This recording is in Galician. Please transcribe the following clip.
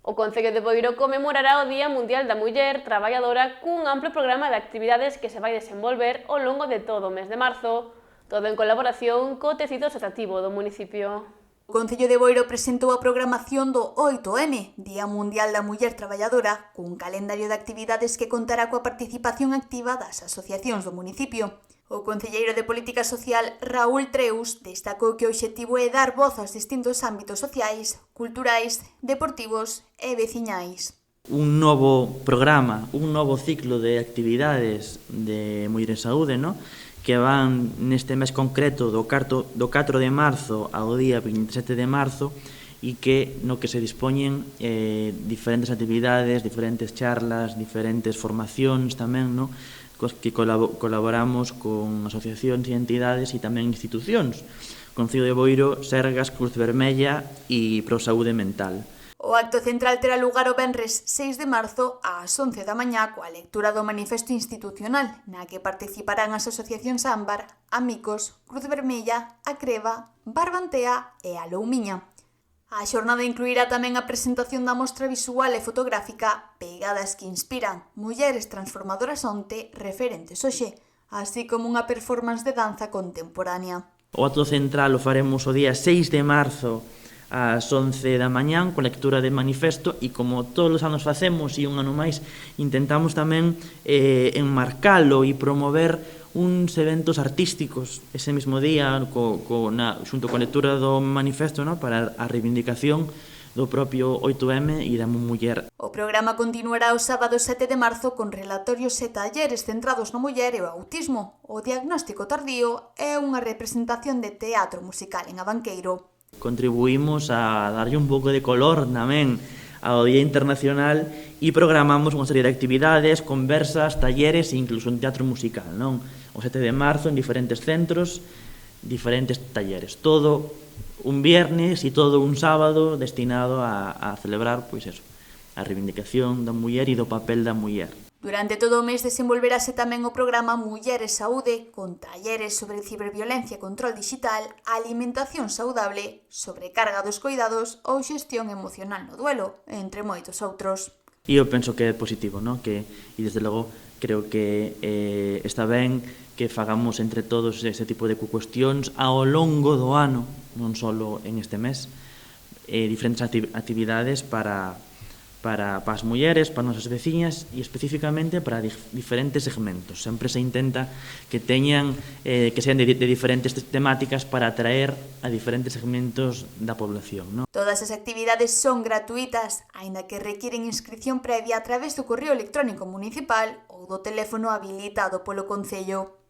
O Concello de Boiro conmemorará o Día Mundial da Muller Traballadora cun amplo programa de actividades que se vai desenvolver ao longo de todo o mes de marzo, todo en colaboración co tecido asociativo do municipio. O Concello de Boiro presentou a programación do 8M, Día Mundial da Muller Traballadora, cun calendario de actividades que contará coa participación activa das asociacións do municipio. O concelleiro de Política Social, Raúl Treus, destacou que o obxectivo é dar voz aos distintos ámbitos sociais, culturais, deportivos e veciñais. Un novo programa, un novo ciclo de actividades de Muller en Saúde, no? Que van neste mes concreto do 4 de marzo ao día 27 de marzo e que no que se dispoñen diferentes actividades, diferentes charlas, diferentes formacións tamén, no? Cos que colaboramos con asociacións e entidades e tamén institucións, Concello de Boiro, Sergas, Cruz Vermella e Prosaúde Mental. O acto central terá lugar o venres 6 de marzo ás 11 da mañá coa lectura do manifesto institucional, na que participarán as asociacións Ámbar, Amigos, Cruz Vermella, A Creva, Barbantea e A Loumiña. A xornada incluirá tamén a presentación da mostra visual e fotográfica Pegadas que inspiran, mulleres transformadoras onte, referentes hoxe, así como unha performance de danza contemporánea. O acto central o faremos o día 6 de marzo ás 11 da mañán con lectura de manifesto e como todos os anos facemos e un ano máis intentamos tamén enmarcalo e promover uns eventos artísticos ese mesmo día xunto con a lectura do manifesto, no? Para a reivindicación do propio 8M e da muller. O programa continuará o sábado 7 de marzo con relatorios e talleres centrados na muller e o autismo, o diagnóstico tardío e unha representación de teatro musical en Abanqueiro. Contribuímos a darlle un pouco de color tamén ao Día Internacional e programamos unha serie de actividades, conversas, talleres e incluso un teatro musical, non? O 7 de marzo en diferentes centros, diferentes talleres. Todo un viernes e todo un sábado destinado a celebrar, pois eso, a reivindicación da muller e do papel da muller. Durante todo o mes desenvolverase tamén o programa Mulleres Saúde, con talleres sobre ciberviolencia e control digital, alimentación saudable, sobrecarga dos coidados ou xestión emocional no duelo, entre moitos outros. E eu penso que é positivo, no? E desde logo creo que está ben que fagamos entre todos ese tipo de cuestións ao longo do ano, non só en este mes, diferentes actividades para as mulleres, para as nosas veciñas e especificamente para diferentes segmentos. Sempre se intenta que teñan que sean de diferentes temáticas para atraer a diferentes segmentos da población, no? Todas as actividades son gratuitas, aínda que requiren inscripción previa a través do correo electrónico municipal ou do teléfono habilitado polo Concello.